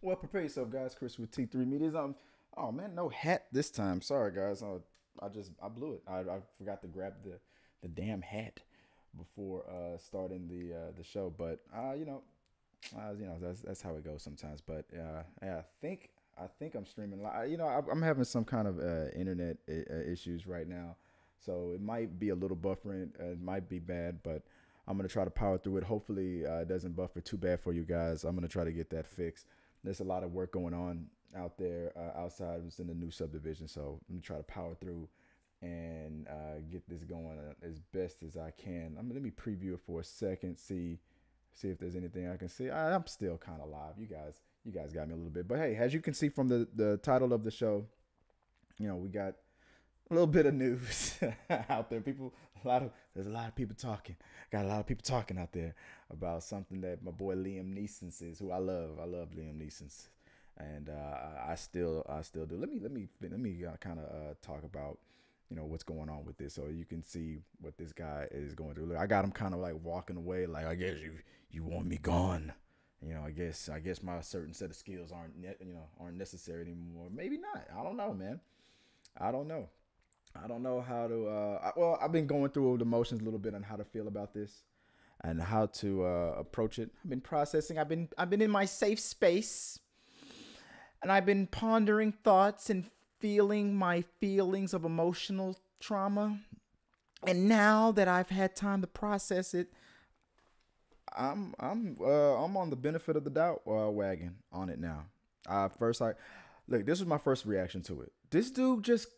Well, prepare yourself, guys. Chris with T3 Media's. Oh man, no hat this time. Sorry, guys. I blew it. I forgot to grab the damn hat before starting the show. But that's how it goes sometimes. But yeah, I think I'm streaming live. I'm having some kind of internet issues right now, so it might be a little buffering. It might be bad, but I'm gonna try to power through it. Hopefully, it doesn't buffer too bad for you guys. I'm gonna try to get that fixed. There's a lot of work going on out there outside. It's in the new subdivision, so I'm gonna try to power through and get this going as best as I can. Let me preview it for a second, see if there's anything I can see. I'm still kind of live. You guys got me a little bit, but hey, as you can see from the title of the show, we got a little bit of news out there. There's a lot of people talking. Got a lot of people talking out there about something that my boy Liam Neeson says, who I love. I love Liam Neeson, and I still do. Let me kind of talk about what's going on with this, so you can see what this guy is going through. Look, I got him kind of like walking away, like, I guess you want me gone. I guess my certain set of skills aren't necessary anymore. Maybe not. I don't know, man. I don't know. I don't know how to. I've been going through the motions a little bit on how to feel about this and how to approach it. I've been processing. I've been in my safe space, and I've been pondering thoughts and feeling my feelings of emotional trauma. And now that I've had time to process it, I'm on the benefit of the doubt wagon on it now. Look. This was my first reaction to it. This dude just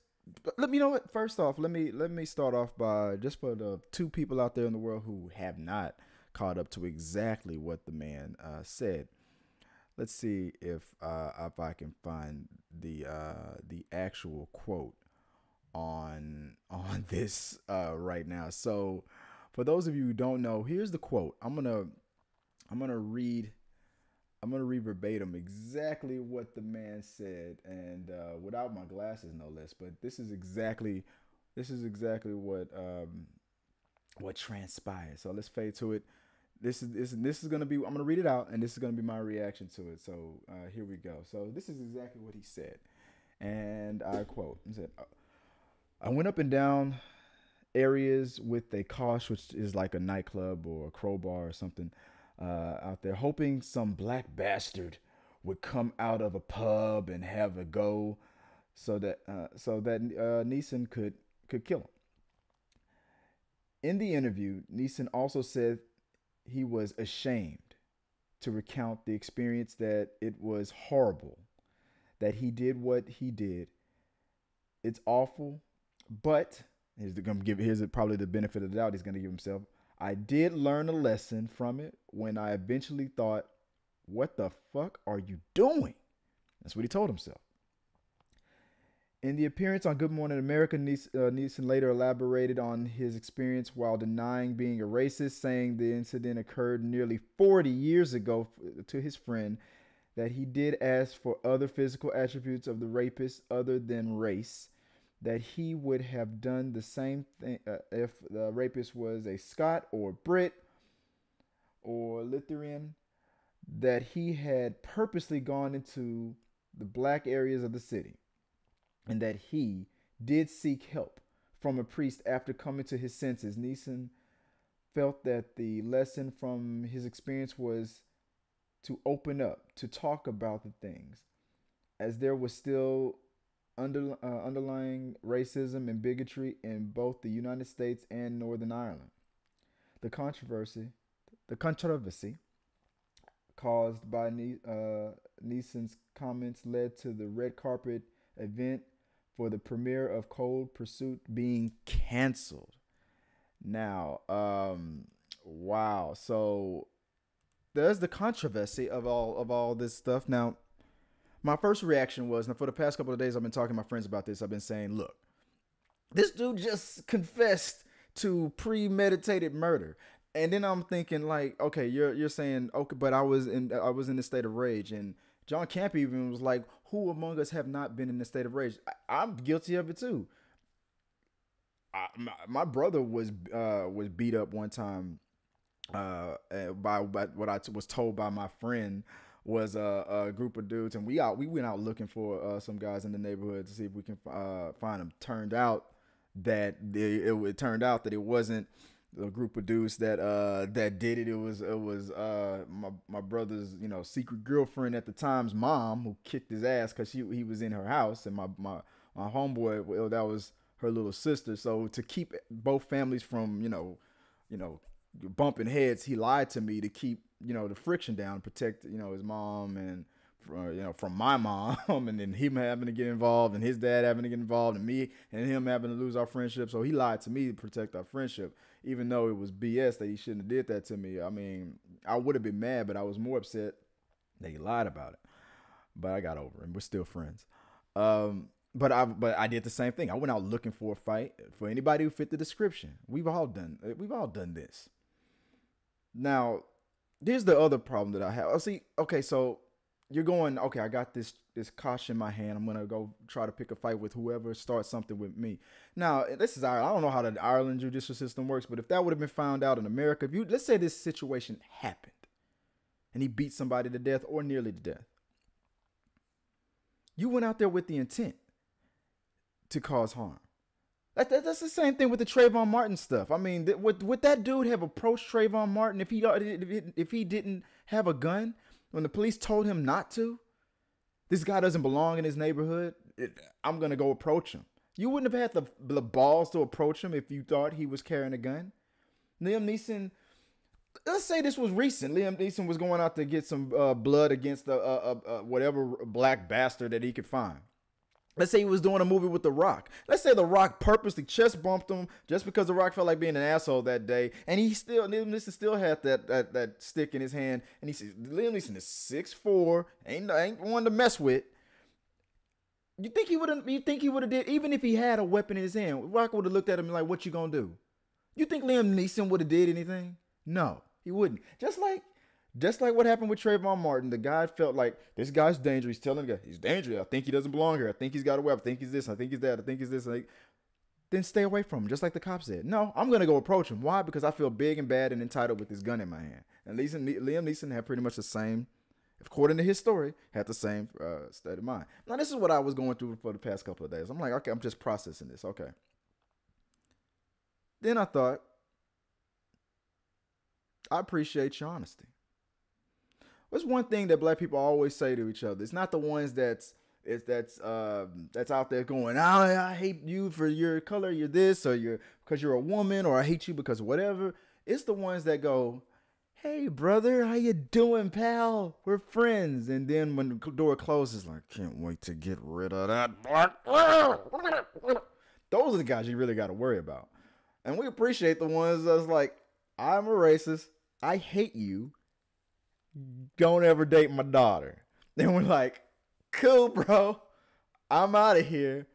let me know what. First off, let me start off by, just for the two people out there in the world who have not caught up to exactly what the man said. Let's see if I can find the actual quote on this right now. So, for those of you who don't know, here's the quote. I'm gonna read verbatim exactly what the man said, and without my glasses, no less. But this is exactly what transpired. So let's fade to it. This is gonna be. I'm gonna read it out, and this is gonna be my reaction to it. So here we go. So this is exactly what he said, and I quote. He said, "I went up and down areas with a Kosh, which is like a nightclub or a crowbar or something, out there, hoping some black bastard would come out of a pub and have a go, so that Neeson could kill him." In the interview, Neeson also said he was ashamed to recount the experience, that it was horrible, that he did what he did. It's awful, but here's probably the benefit of the doubt he's going to give himself. "I did learn a lesson from it when I eventually thought, what the fuck are you doing?" That's what he told himself. In the appearance on Good Morning America, Neeson later elaborated on his experience while denying being a racist, saying the incident occurred nearly 40 years ago to his friend, that he did ask for other physical attributes of the rapist other than race, that he would have done the same thing if the rapist was a Scot or Brit or Lithuanian, that he had purposely gone into the black areas of the city, and that he did seek help from a priest after coming to his senses. Neeson felt that the lesson from his experience was to open up, to talk about the things, as there was still underlying racism and bigotry in both the United States and Northern Ireland. The controversy caused by Neeson's comments led to the red carpet event for the premiere of Cold Pursuit being canceled. Now, wow. So there's the controversy of all this stuff. Now, my first reaction was, and for the past couple of days, I've been talking to my friends about this. I've been saying, look, this dude just confessed to premeditated murder. And then I'm thinking, like, okay, you're saying, okay, but I was in a state of rage. And John Camp even was like, who among us have not been in a state of rage? I'm guilty of it too. My brother was beat up one time by what I was told by my friend was a group of dudes, and we went out looking for some guys in the neighborhood to see if we can find them. It turned out that it wasn't a group of dudes that did it. It was my brother's secret girlfriend at the time's mom who kicked his ass because he was in her house, and my homeboy, well, that was her little sister. So to keep both families from bumping heads, he lied to me to keep the friction down, protect his mom and from my mom, and then him having to get involved, and his dad having to get involved, and me and him having to lose our friendship. So he lied to me to protect our friendship, even though it was BS that he shouldn't have did that to me. I mean, I would have been mad, but I was more upset that he lied about it. But I got over it, and we're still friends. But I did the same thing. I went out looking for a fight for anybody who fit the description. We've all done this. Now, here's the other problem that I have. Okay, so you're going, okay, I got this caution in my hand. I'm going to go try to pick a fight with whoever starts something with me. Now, this is Ireland. I don't know how the Ireland judicial system works, but if that would have been found out in America, let's say this situation happened and he beat somebody to death or nearly to death. You went out there with the intent to cause harm. That's the same thing with the Trayvon Martin stuff. I mean, would that dude have approached Trayvon Martin if he didn't have a gun when the police told him not to? This guy doesn't belong in his neighborhood. I'm gonna go approach him. You wouldn't have had the balls to approach him if you thought he was carrying a gun. Liam Neeson. Let's say this was recent. Liam Neeson was going out to get some blood against whatever black bastard that he could find. Let's say he was doing a movie with The Rock. Let's say The Rock purposely chest bumped him just because The Rock felt like being an asshole that day. And Liam Neeson still had that stick in his hand. And he says, Liam Neeson is 6'4", ain't one to mess with. You think he would have did, even if he had a weapon in his hand, Rock would have looked at him like, what you gonna do? You think Liam Neeson would have did anything? No, he wouldn't. Just like what happened with Trayvon Martin, the guy felt like this guy's dangerous. He's telling the guy he's dangerous. I think he doesn't belong here. I think he's got a weapon. I think he's this. I think he's that. I think he's this. Then stay away from him, just like the cop said. No, I'm gonna go approach him. Why? Because I feel big and bad and entitled with this gun in my hand. And Liam Neeson had pretty much the same, according to his story, had the same state of mind. Now this is what I was going through for the past couple of days. I'm like, okay, I'm just processing this. Okay. Then I thought, I appreciate your honesty. What's one thing that black people always say to each other? It's not the ones that's out there going, I hate you for your color, you're this, or because you're a woman, or I hate you because of whatever. It's the ones that go, hey brother, how you doing, pal? We're friends. And then when the door closes, like, can't wait to get rid of that black. Those are the guys you really got to worry about. And we appreciate the ones that's like, I'm a racist, I hate you, don't ever date my daughter. Then we're like, cool, bro, I'm out of here.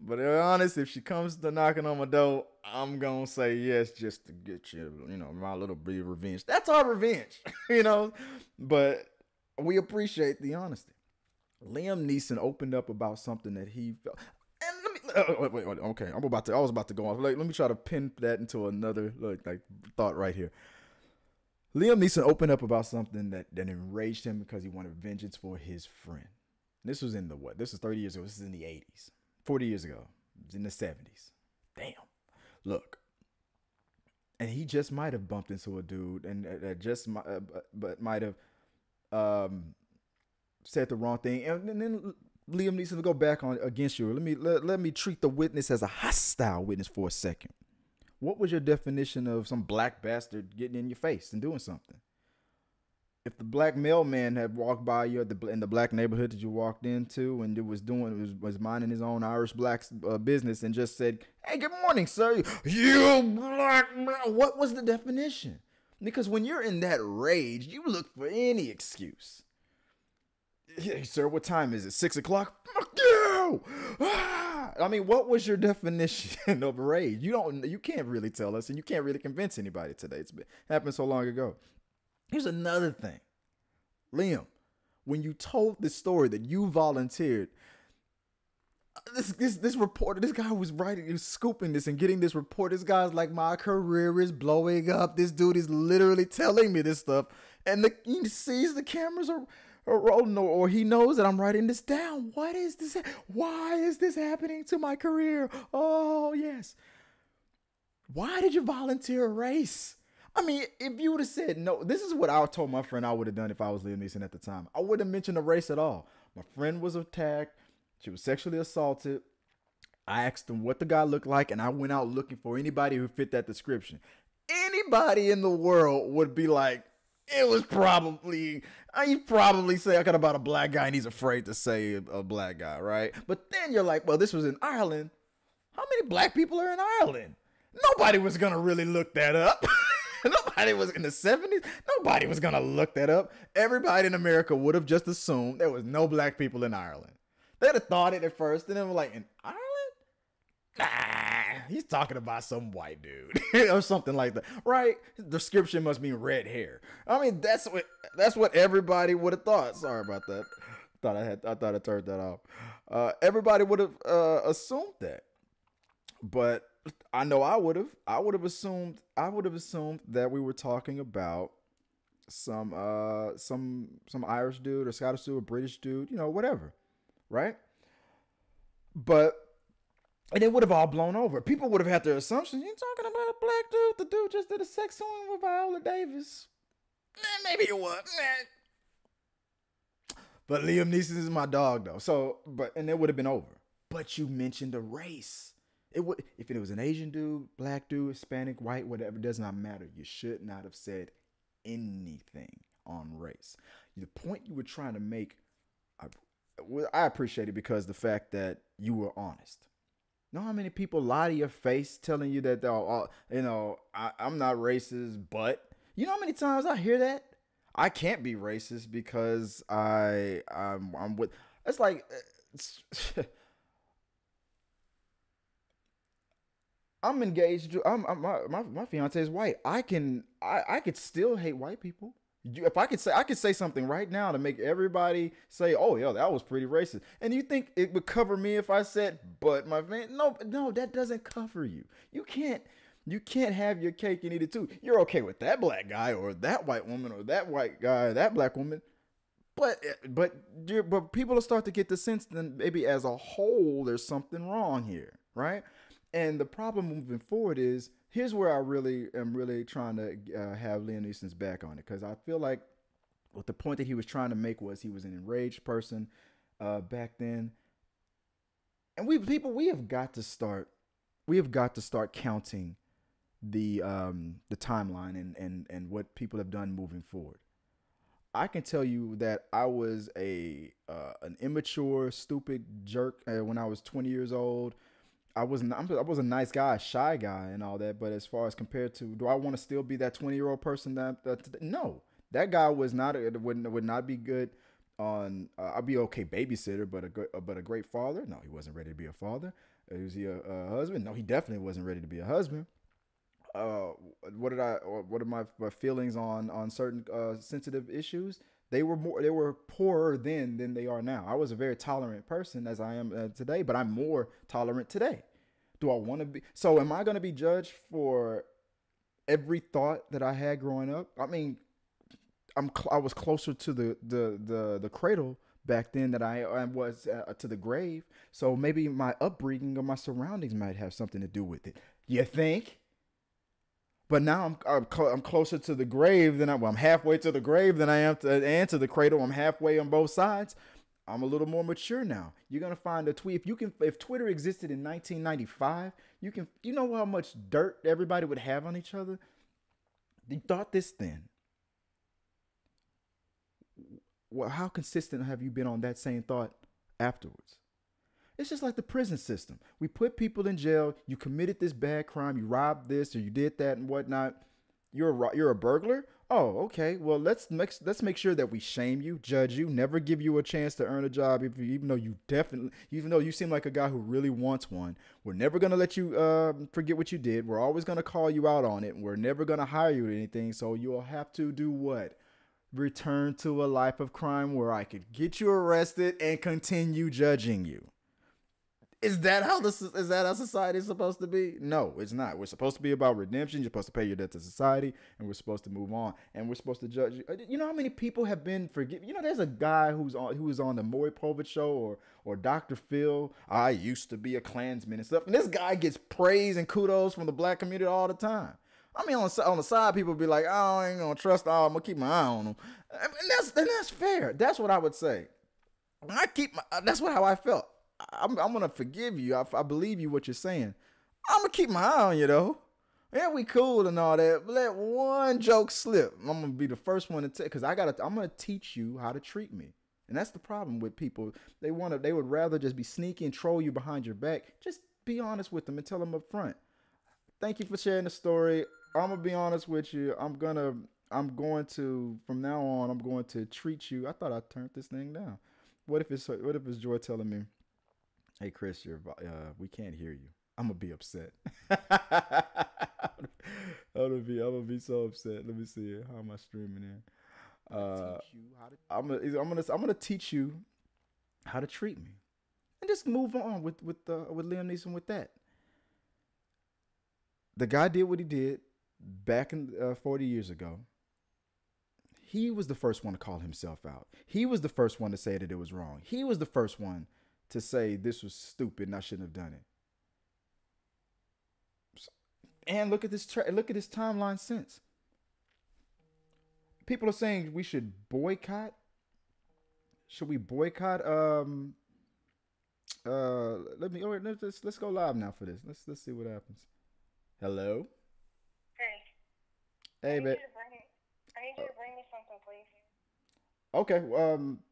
But to be honest, if she comes to knocking on my door, I'm going to say yes just to get you, my little bit of revenge. That's our revenge, But we appreciate the honesty. Liam Neeson opened up about something that he felt. And wait, okay, I was about to go on. Let me try to pin that into another thought right here. Liam Neeson opened up about something that enraged him because he wanted vengeance for his friend. This was in This is 30 years ago. This is in the 80s. 40 years ago. It was in the 70s. Damn. Look. And he just might have bumped into a dude and might have said the wrong thing. And then Liam Neeson to go back on against you. Let me treat the witness as a hostile witness for a second. What was your definition of some black bastard getting in your face and doing something? If the black mailman had walked by you in the black neighborhood that you walked into and was minding his own Irish black business and just said, "Hey, good morning, sir," you black man, what was the definition? Because when you're in that rage, you look for any excuse. Hey, sir, what time is it? 6 o'clock? Fuck you! I mean, what was your definition of rage? You can't really tell us, and you can't really convince anybody today. It's happened so long ago. Here's another thing. Liam, when you told this story that you volunteered, this reporter, this guy was writing, he was scooping this and getting this report. This guy's like, my career is blowing up. This dude is literally telling me this stuff. And he sees the cameras are or he knows that I'm writing this down. What is this? Why is this happening to my career? Oh, yes. Why did you volunteer a race? I mean, if you would have said no, this is what I told my friend I would have done if I was Liam Neeson at the time. I wouldn't have mentioned a race at all. My friend was attacked. She was sexually assaulted. I asked him what the guy looked like, and I went out looking for anybody who fit that description. Anybody in the world would be like, it was probably, you probably say I got about a black guy and he's afraid to say a black guy, right? But then you're like, well, this was in Ireland. How many black people are in Ireland? Nobody was going to really look that up. Nobody was in the 70s. Nobody was going to look that up. Everybody in America would have just assumed there was no black people in Ireland. They'd have thought it at first, and then were like, in Ireland? Nah, he's talking about some white dude or something like that, right? The description must mean red hair. I mean, that's what everybody would have thought. Sorry about that. I thought I turned that off. Everybody would have assumed that, but I know I would have assumed that we were talking about some Irish dude or Scottish dude or British dude, whatever, right? But and it would have all blown over. People would have had their assumptions. You're talking about a black dude. The dude just did a sex scene with Viola Davis. Maybe it was. But Liam Neeson is my dog, though. So, and it would have been over. But you mentioned a race. It would, if it was an Asian dude, black dude, Hispanic, white, whatever, it does not matter. You should not have said anything on race. The point you were trying to make, I appreciate it because the fact that you were honest. Know how many people lie to your face telling you that I'm not racist, but you know how many times I hear that? I can't be racist because I'm with. It's like I'm engaged. My fiance is white. I could still hate white people. If I could say something right now to make everybody say, "Oh, yeah, that was pretty racist." And you think it would cover me if I said, "But my man," no, that doesn't cover you. You can't have your cake and eat it too. You're okay with that black guy or that white woman or that white guy or that black woman, but people will start to get the sense that maybe as a whole there's something wrong here, right? And the problem moving forward is, here's where I really am trying to have Liam Neeson's back on it, because I feel like what the point that he was trying to make was he was an enraged person back then, and we have got to start counting the timeline and what people have done moving forward. I can tell you that I was an immature, stupid jerk when I was 20 years old. I was a nice guy, a shy guy, and all that. But as far as compared to, do I want to still be that 20-year-old person? No, that guy would not be good on. I'd be okay babysitter, but a great father. No, he wasn't ready to be a father. Was he a husband? No, he definitely wasn't ready to be a husband. What are my feelings on certain sensitive issues? They were poorer then than they are now. I was a very tolerant person as I am today, but I'm more tolerant today. Do I want to be? So am I going to be judged for every thought that I had growing up? I mean, I was closer to the cradle back then than I was to the grave. So maybe my upbringing or my surroundings might have something to do with it. You think? But now I'm closer to the grave than I'm halfway to the grave than I am to the cradle. I'm halfway on both sides. I'm a little more mature now. You're gonna find a tweet. If Twitter existed in 1995, you know how much dirt everybody would have on each other. You thought this then. Well, how consistent have you been on that same thought afterwards? It's just like the prison system. We put people in jail. You committed this bad crime. You robbed this or you did that and whatnot. You're a burglar. Oh, okay. Well, let's make sure that we shame you, judge you, never give you a chance to earn a job, even though you seem like a guy who really wants one. We're never gonna let you forget what you did. We're always gonna call you out on it. We're never gonna hire you to anything. So you'll have to do what? Return to a life of crime where I could get you arrested and continue judging you. Is that how society is supposed to be? No, it's not. We're supposed to be about redemption. You're supposed to pay your debt to society, and we're supposed to move on. And we're supposed to judge. You know how many people have been forgiven? You know, there's a guy who was on the Maury Povich show or Dr. Phil. I used to be a Klansman and stuff. And this guy gets praise and kudos from the black community all the time. I mean, on the side, people be like, "Oh, I ain't gonna trust. Oh, I'm gonna keep my eye on them." And that's fair. That's what I would say. That's how I felt. I'm gonna forgive you. I believe you what you're saying. I'm gonna keep my eye on you though. Yeah, we cool and all that. But let one joke slip. I'm gonna be the first one to take, because I'm gonna teach you how to treat me. And that's the problem with people. They would rather just be sneaky and troll you behind your back. Just be honest with them and tell them up front. Thank you for sharing the story. I'm gonna be honest with you. I'm going to from now on. I'm going to treat you. I thought I turned this thing down. What if it's Joy telling me, "Hey Chris, we can't hear you." I'm gonna be upset. I'm gonna be so upset. Let me see it. How am I streaming in? I'm gonna teach you how to treat me, and just move on with Liam Neeson with that. The guy did what he did back in 40 years ago. He was the first one to call himself out. He was the first one to say that it was wrong. He was the first one to say this was stupid and I shouldn't have done it. And look at this timeline since. People are saying we should boycott. Should we boycott? Let's go live now for this. Let's see what happens. Hello. Hey, babe. I need you to bring me something, please. Okay.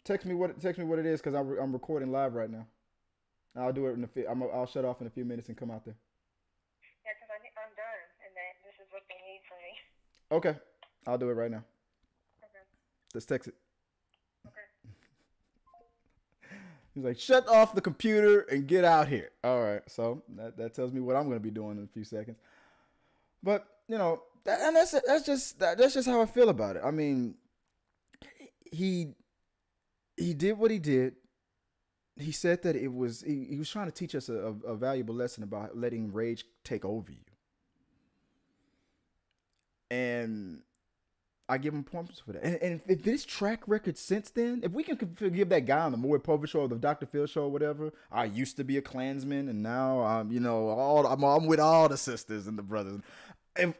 Text me what it is, because I'm recording live right now. I'll do it I'll shut off in a few minutes and come out there. Yeah, because I'm done, and this is what they need from me. Okay. I'll do it right now. Okay. Let's text it. Okay. He's like, shut off the computer and get out here. All right. So that tells me what I'm going to be doing in a few seconds. But, you know, that's just how I feel about it. I mean, he did what he did. He said that he was trying to teach us a valuable lesson about letting rage take over you. And I give him points for that. And if this track record since then, if we can forgive that guy on the Maury Povich show or the Dr. Phil show or whatever, I used to be a Klansman and now I'm with all the sisters and the brothers. If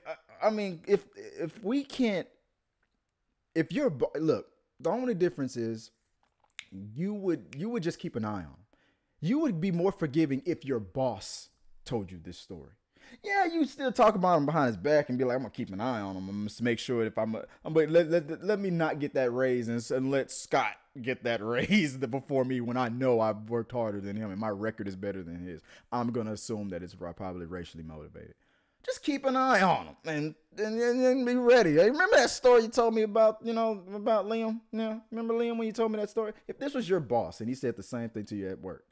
the only difference is you would just keep an eye on him. You would be more forgiving if your boss told you this story. Yeah, you still talk about him behind his back and be like, I'm gonna keep an eye on him. I'm gonna make sure if let me not get that raise and let Scott get that raise before me when I know I've worked harder than him and my record is better than his. I'm gonna assume that it's probably racially motivated. Just keep an eye on him and be ready. Hey, remember that story you told me about Liam? Yeah, remember Liam when you told me that story? If this was your boss and he said the same thing to you at work,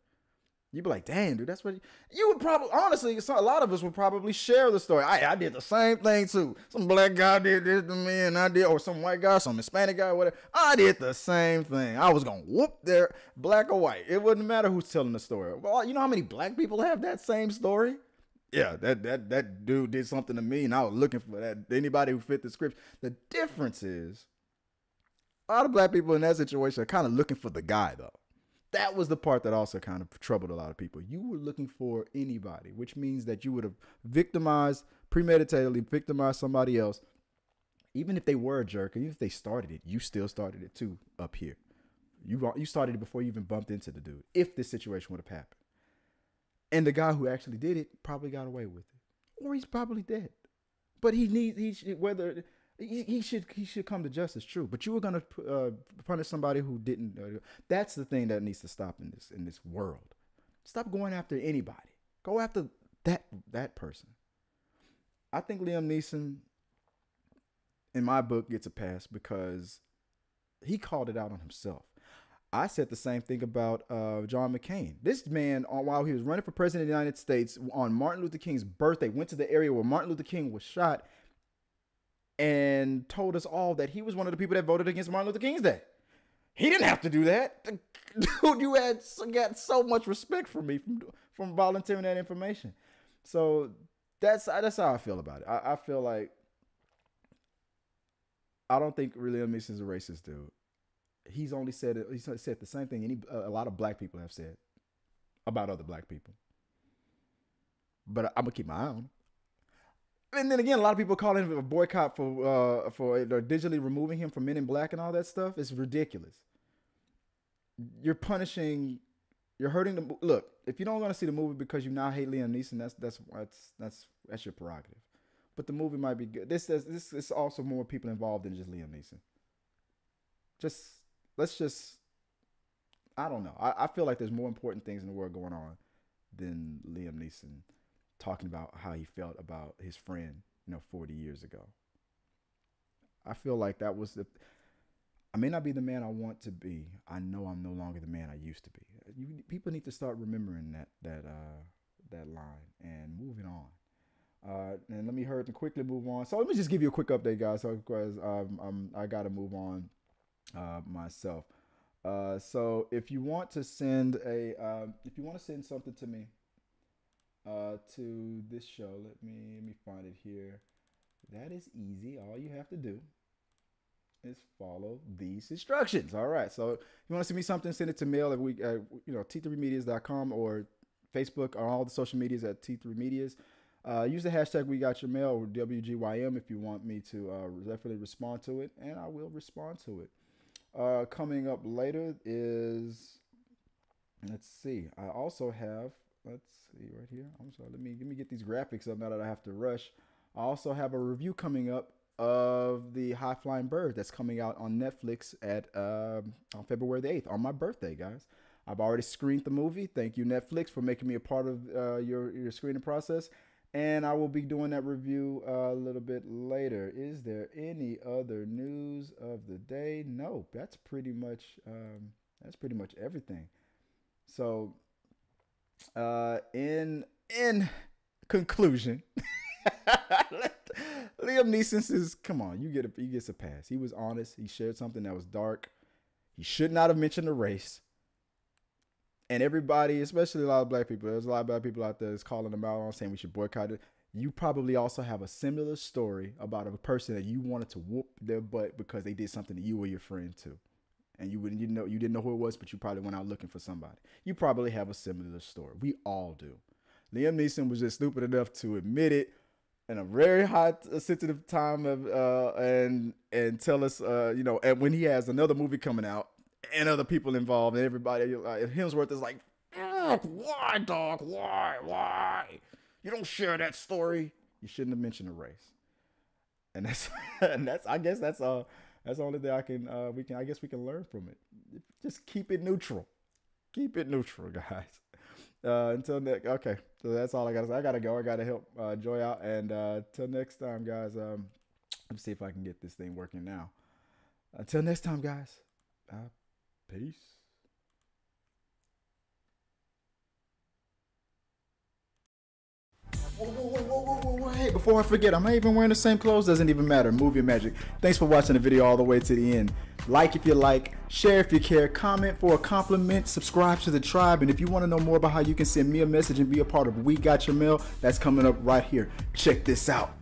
you'd be like, damn, dude, that's what you would probably, honestly, a lot of us would probably share the story. I did the same thing too. Some black guy did this to me and I did, or some white guy, some Hispanic guy, whatever. I did the same thing. I was going to whoop their black or white. It wouldn't matter who's telling the story. Well, you know how many black people have that same story? Yeah, that dude did something to me and I was looking for that. Anybody who fit the script. The difference is a lot of black people in that situation are kind of looking for the guy though. That was the part that also kind of troubled a lot of people. You were looking for anybody, which means that you would have premeditatedly victimized somebody else. Even if they were a jerk, even if they started it, you still started it too up here. You started it before you even bumped into the dude, if this situation would have happened. And the guy who actually did it probably got away with it. Or he's probably dead. But he should come to justice, true. But you were going to punish somebody who didn't. That's the thing that needs to stop in this world. Stop going after anybody. Go after that person. I think Liam Neeson, in my book, gets a pass because he called it out on himself. I said the same thing about John McCain. This man, while he was running for president of the United States on Martin Luther King's birthday, went to the area where Martin Luther King was shot and told us all that he was one of the people that voted against Martin Luther King's Day. He didn't have to do that. Dude, you got so much respect for me from volunteering that information. So that's how I feel about it. I feel like I don't think Liam Neeson's a racist dude. He's only said it. He's said the same thing a lot of black people have said about other black people. But I'm gonna keep my eye on him. And then again, a lot of people call him a boycott for digitally removing him from Men in Black and all that stuff. It's ridiculous. You're punishing. You're hurting the look. If you don't want to see the movie because you now hate Liam Neeson, that's your prerogative. But the movie might be good. This is also more people involved than just Liam Neeson. I don't know. I feel like there's more important things in the world going on than Liam Neeson talking about how he felt about his friend, 40 years ago. I feel like that was I may not be the man I want to be. I know I'm no longer the man I used to be. People need to start remembering that line and moving on. And let me hurry and quickly move on. So let me just give you a quick update, guys. So because I got to move on myself. So if you want to send something to me, to this show, let me find it here. That is easy. All you have to do is follow these instructions. All right. So if you want to send me something, send it to mail at T3medias.com or Facebook or all the social medias at T3Medias. Use the hashtag We Got Your Mail or WGYM if you want me to definitely respond to it, and I will respond to it. Coming up later is, let's see. I also have, let's see right here. I'm sorry. Let me get these graphics up now that I have to rush. I also have a review coming up of the High Flying Bird that's coming out on Netflix on February the 8th on my birthday, guys. I've already screened the movie. Thank you, Netflix, for making me a part of your screening process. And I will be doing that review a little bit later. Is there any other news of the day? No, that's pretty much everything. So, in conclusion, Liam Neeson says, "Come on, he gets a pass. He was honest. He shared something that was dark. He should not have mentioned the race." And everybody, especially a lot of black people, there's a lot of black people out there that's calling them out on saying we should boycott it. You probably also have a similar story about a person that you wanted to whoop their butt because they did something to you or your friend too. And you didn't know who it was, but you probably went out looking for somebody. You probably have a similar story. We all do. Liam Neeson was just stupid enough to admit it in a very hot, sensitive time and tell us, and when he has another movie coming out, and other people involved, and everybody, Hemsworth is like, why, dog? Why? You don't share that story. You shouldn't have mentioned the race. And that's I guess that's the only thing we can learn from it. Just keep it neutral. Keep it neutral, guys. Until next, okay. So that's all I gotta say. I gotta go. I gotta help Joy out. And till next time, guys. Let me see if I can get this thing working now. Until next time, guys. Peace. Whoa. Hey, before I forget, I'm not even wearing the same clothes. Doesn't even matter. Movie magic. Thanks for watching the video all the way to the end. Like if you like, share if you care, comment for a compliment, subscribe to the tribe, and if you want to know more about how you can send me a message and be a part of We Got Your Mail, that's coming up right here. Check this out.